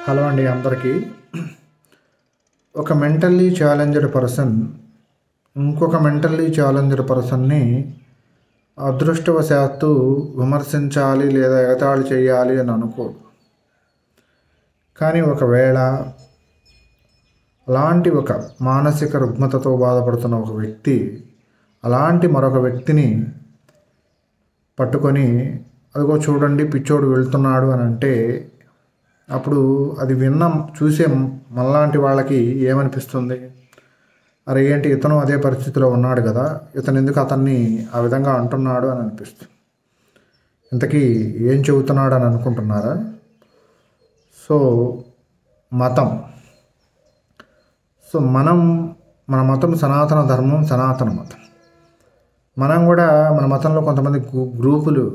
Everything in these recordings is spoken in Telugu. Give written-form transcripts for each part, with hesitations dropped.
హలో అండి అందరికీ. ఒక మెంటల్లీ ఛాలెంజ్డ్ పర్సన్ ఇంకొక మెంటల్లీ ఛాలెంజ్డ్ పర్సన్ని అదృష్టవశాత్తు విమర్శించాలి లేదా ఎగతాళి చేయాలి అని అనుకోడు. కానీ ఒకవేళ అలాంటి ఒక మానసిక రుగ్మతతో బాధపడుతున్న ఒక వ్యక్తి అలాంటి మరొక వ్యక్తిని పట్టుకొని అదిగో చూడండి పిచ్చోడు వెళ్తున్నాడు అని అంటే అప్పుడు అది చూసే మనలాంటి వాళ్ళకి ఏమనిపిస్తుంది? అరే ఏంటి ఇతను అదే పరిస్థితిలో ఉన్నాడు కదా, ఇతను ఎందుకు అతన్ని ఆ విధంగా అంటున్నాడు అని అనిపిస్తుంది. ఇంతకీ ఏం చెబుతున్నాడు అని అనుకుంటున్నారా? సో మతం మన మతం సనాతన ధర్మం, సనాతన మతం. మనం కూడా మన మతంలో కొంతమంది గ్రూపులు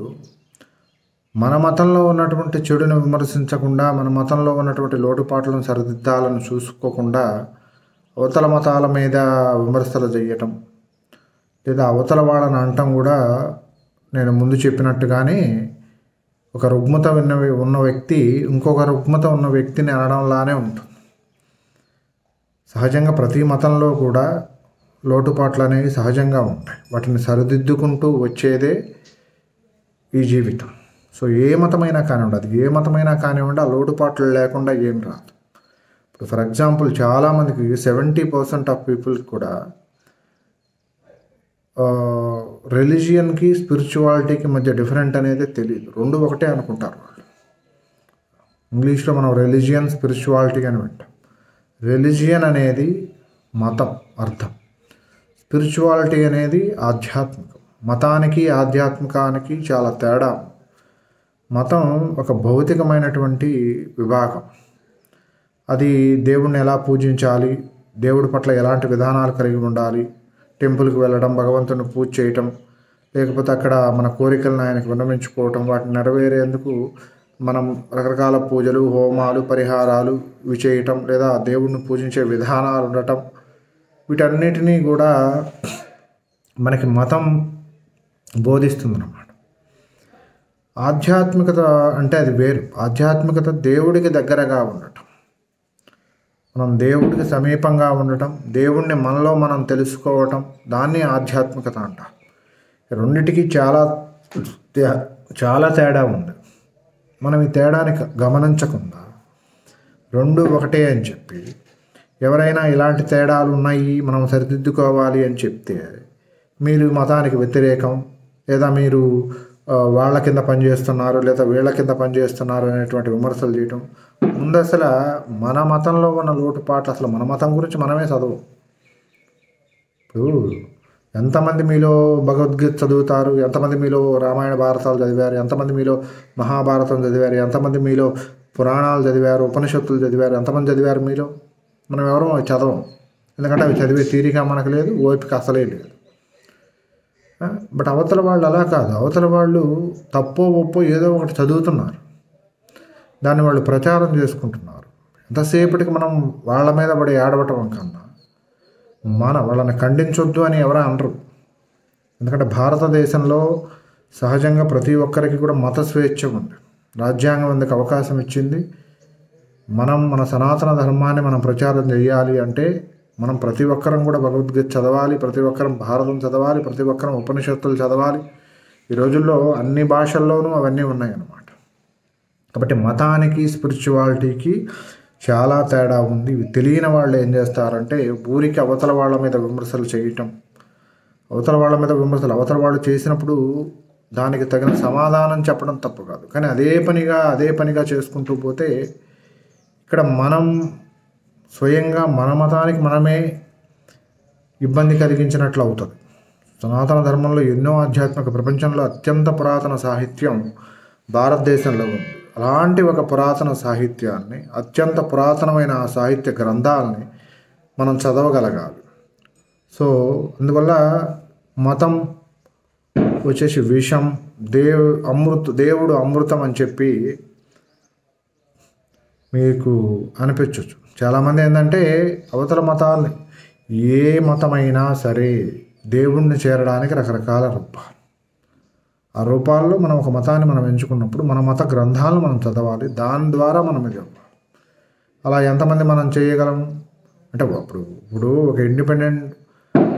మన మతంలో ఉన్నటువంటి చెడుని విమర్శించకుండా, మన మతంలో ఉన్నటువంటి లోటుపాట్లను సరిదిద్దాలని చూసుకోకుండా అవతల మతాల మీద విమర్శలు చేయటం లేదా అవతల వాళ్ళని అనటం కూడా నేను ముందు చెప్పినట్టుగానే ఒక రుగ్మత ఉన్న వ్యక్తి ఇంకొక రుగ్మత ఉన్న వ్యక్తిని అనడంలానే ఉంటుంది. సహజంగా ప్రతి మతంలో కూడా లోటుపాట్లు అనేవి సహజంగా ఉంటాయి. వాటిని సరిదిద్దుకుంటూ వచ్చేదే ఈ జీవితం. సో ఏ మతమైనా కానివ్వండి ఆ లోటుపాట్లు లేకుండా ఏం రాదు. ఇప్పుడు ఫర్ ఎగ్జాంపుల్ చాలామందికి 70% ఆఫ్ పీపుల్కి కూడా రిలీజియన్కి స్పిరిచువాలిటీకి మధ్య డిఫరెంట్ అనేది తెలియదు. రెండు ఒకటే అనుకుంటారు వాళ్ళు. ఇంగ్లీష్లో మనం రిలీజియన్ స్పిరిచువాలిటీ అని వింటాం. రిలీజియన్ అనేది మతం అర్థం, స్పిరిచువాలిటీ అనేది ఆధ్యాత్మికం. మతానికి ఆధ్యాత్మికానికి చాలా తేడా. మతం ఒక భౌతికమైనటువంటి విభాగం. అది దేవుణ్ణి ఎలా పూజించాలి, దేవుడి పట్ల ఎలాంటి విధానాలు కలిగి ఉండాలి, టెంపుల్కి వెళ్ళడం, భగవంతుని పూజ చేయటం, లేకపోతే అక్కడ మన కోరికలను ఆయనకు విన్నవించుకోవటం, వాటిని నెరవేరేందుకు మనం రకరకాల పూజలు, హోమాలు, పరిహారాలు ఇవి చేయటం, లేదా దేవుడిని పూజించే విధానాలు ఉండటం, వీటన్నిటినీ కూడా మనకి మతం బోధిస్తుందన్నమాట. ఆధ్యాత్మికత అంటే అది వేరు. ఆధ్యాత్మికత దేవుడికి దగ్గరగా ఉండటం, మనం దేవుడికి సమీపంగా ఉండటం, దేవుణ్ణి మనలో మనం తెలుసుకోవటం, దాన్ని ఆధ్యాత్మికత అంటారు. రెండిటికి చాలా తేడా ఉంది. మనం ఈ తేడాని గమనించకుండా రెండు ఒకటే అని చెప్పి ఎవరైనా ఇలాంటి తేడాలు ఉన్నాయి మనం సరిదిద్దుకోవాలి అని చెప్తే మీరు మతానికి వ్యతిరేకం, లేదా మీరు వాళ్ళ కింద పనిచేస్తున్నారు లేదా వీళ్ళ కింద పనిచేస్తున్నారు అనేటువంటి విమర్శలు చేయటం. ముందు అసలు మన మతంలో ఉన్న లోటుపాట్లు, అసలు మన మతం గురించి మనమే చదవం. ఇప్పుడు ఎంతమంది మీలో భగవద్గీత చదువుతారు, ఎంతమంది మీలో రామాయణ భారతాలు చదివారు, ఎంతమంది మీలో మహాభారతం చదివారు, ఎంతమంది మీలో పురాణాలు చదివారు, ఉపనిషత్తులు చదివారు, ఎంతమంది చదివారు మీలో? మనం ఎవరో చదవం. ఎందుకంటే అవి చదివే తీరిక మనకు లేదు, ఓపిక అసలే లేదు. బట్ అవతల వాళ్ళు అలా కాదు. అవతల వాళ్ళు తప్పో ఒప్పో ఏదో ఒకటి చదువుతున్నారు, దాన్ని వాళ్ళు ప్రచారం చేసుకుంటున్నారు. ఎంతసేపటికి మనం వాళ్ళ మీద పడి ఆడవటం కన్నా వాళ్ళని ఖండించొద్దు అని ఎవరో అనరు. ఎందుకంటే భారతదేశంలో సహజంగా ప్రతి ఒక్కరికి కూడా మత స్వేచ్ఛ ఉంది. రాజ్యాంగం అందుకు అవకాశం ఇచ్చింది. మన సనాతన ధర్మాన్ని మనం ప్రచారం చేయాలి అంటే మనం ప్రతి ఒక్కరం కూడా భగవద్గీత చదవాలి, ప్రతి ఒక్కరం భారతం చదవాలి, ప్రతి ఒక్కరం ఉపనిషత్తులు చదవాలి. ఈ రోజుల్లో అన్ని భాషల్లోనూ అవన్నీ ఉన్నాయన్నమాట. కాబట్టి మతానికి స్పిరిచువాలిటీకి చాలా తేడా ఉంది. ఇవి తెలియని వాళ్ళు ఏం చేస్తారంటే ఊరికి అవతల వాళ్ళ మీద విమర్శలు చేయటం, అవతల వాళ్ళు చేసినప్పుడు దానికి తగిన సమాధానం చెప్పడం తప్పు కాదు. కానీ అదే పనిగా చేసుకుంటూ పోతే ఇక్కడ మనం స్వయంగా మన మతానికి మనమే ఇబ్బంది కలిగించినట్లు అవుతుంది. సనాతన ధర్మంలో ఎన్నో ఆధ్యాత్మిక, ప్రపంచంలో అత్యంత పురాతన సాహిత్యం భారతదేశంలో ఉంది. అలాంటి ఒక పురాతన సాహిత్యాన్ని, అత్యంత పురాతనమైన ఆ సాహిత్య గ్రంథాలని మనం చదవగలగాలి. సో అందువల్ల మతం వచ్చేసి విషం, దేవుడు అమృతం అని చెప్పి మీకు అనిపించవచ్చు. చాలామంది ఏంటంటే అవతల మతాలని, ఏ మతమైనా సరే దేవుణ్ణి చేరడానికి రకరకాల రూపాలు, ఆ రూపాల్లో మనం ఒక మతాన్ని మనం ఎంచుకున్నప్పుడు మన మత గ్రంథాలను మనం చదవాలి, దాని ద్వారా మనం ఇది అవ్వాలి. అలా ఎంతమంది మనం చేయగలం అంటే ఇప్పుడు ఒక ఇండిపెండెంట్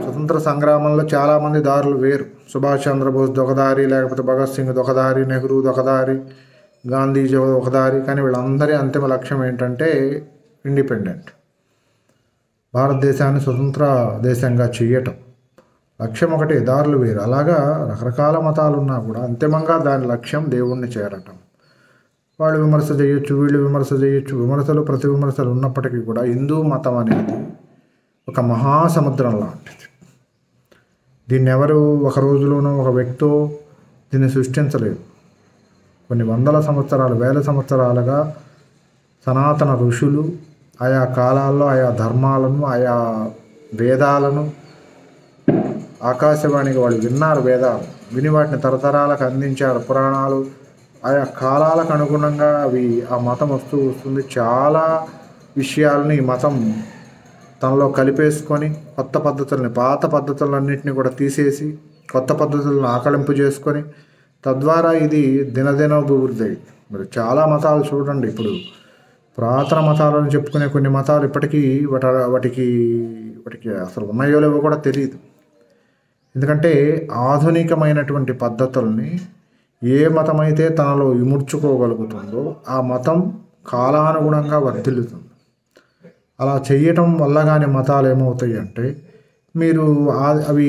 స్వతంత్ర సంగ్రామంలో చాలామంది దారులు వేరు. సుభాష్ చంద్రబోస్ దొకదారి, లేకపోతే భగత్ సింగ్ దొకదారి, నెహ్రూ దొకదారి, గాంధీజీ ఒకదారి. కానీ వీళ్ళందరి అంతిమ లక్ష్యం ఏంటంటే ఇండిపెండెంట్, భారతదేశాన్ని స్వతంత్ర దేశంగా చేయటం. లక్ష్యం ఒకటే, దారులు వేరు. అలాగా రకరకాల మతాలు ఉన్నా కూడా అంతిమంగా దాని లక్ష్యం దేవుణ్ణి చేరటం. వాళ్ళు విమర్శ చేయొచ్చు, వీళ్ళు విమర్శ చేయొచ్చు, విమర్శలు ప్రతి విమర్శలు ఉన్నప్పటికీ కూడా హిందూ మతం అనేది ఒక మహాసముద్రం లాంటిది. దీన్ని ఎవరు ఒక రోజులోనో ఒక వ్యక్తో దీన్ని సృష్టించలేదు. కొన్ని వందల సంవత్సరాలు, వేల సంవత్సరాలుగా సనాతన ఋషులు ఆయా కాలాల్లో ఆయా ధర్మాలను, ఆయా వేదాలను, ఆకాశవాణికి వాళ్ళు విన్నారు, వేదాలు విని వాటిని తరతరాలకు అందించారు. పురాణాలు ఆయా కాలాలకు అనుగుణంగా ఆ మతం వస్తుంది. చాలా విషయాలని ఈ మతం తనలో కలిపేసుకొని కొత్త పద్ధతుల్ని, పాత పద్ధతులన్నింటినీ కూడా తీసేసి కొత్త పద్ధతులను ఆకలింపు చేసుకొని తద్వారా ఇది దినదినాభివృద్ధి. మరి చాలా మతాలు చూడండి, ఇప్పుడు పురాతన మతాలను చెప్పుకునే కొన్ని మతాలు ఇప్పటికీ వాటికి అసలు ఉన్నాయో లేవో కూడా తెలియదు. ఎందుకంటే ఆధునికమైనటువంటి పద్ధతుల్ని ఏ మతం అయితే తనలో ఇముడ్చుకోగలుగుతుందో ఆ మతం కాలానుగుణంగా వర్ధిల్లుతుంది. అలా చేయటం వల్ల కానీ మతాలు ఏమవుతాయి అంటే అవి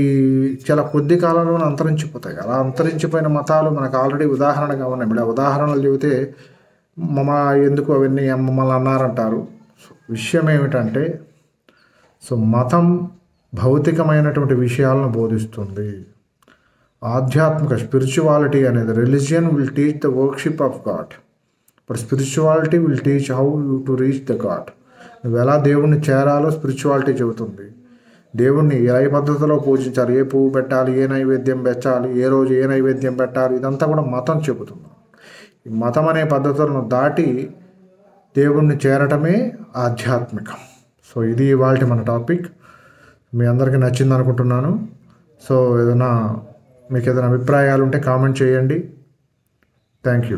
చాలా కొద్ది కాలంలోనే అంతరించిపోతాయి. అలా అంతరించిపోయిన మతాలు మనకు ఆల్రెడీ ఉదాహరణగా ఉన్నాయి. మరి ఉదాహరణలు చెబితే ఎందుకు అవన్నీ మమ్మల్ని అన్నారంటారు. విషయం ఏమిటంటే మతం భౌతికమైనటువంటి విషయాలను బోధిస్తుంది. ఆధ్యాత్మిక స్పిరిచువాలిటీ అనేది, religion will teach the worship of God, but spirituality will teach how you to reach the God. నువ్వు ఎలా దేవుణ్ణి చేరాలో స్పిరిచువాలిటీ చెబుతుంది. దేవుణ్ణి ఏ పద్ధతిలో పూజించాలి, ఏ పువ్వు పెట్టాలి, ఏ నైవేద్యం పెట్టాలి, ఏ రోజు ఏ నైవేద్యం పెట్టాలి, ఇదంతా కూడా మతం చెబుతుంది. ఈ మతం అనే పద్ధతులను దాటి దేవుణ్ణి చేరటమే ఆధ్యాత్మికం. ఇది ఇవాళ మన టాపిక్. మీ అందరికీ నచ్చింది అనుకుంటున్నాను. మీకు ఏదైనా అభిప్రాయాలు ఉంటే కామెంట్ చేయండి. Thank you.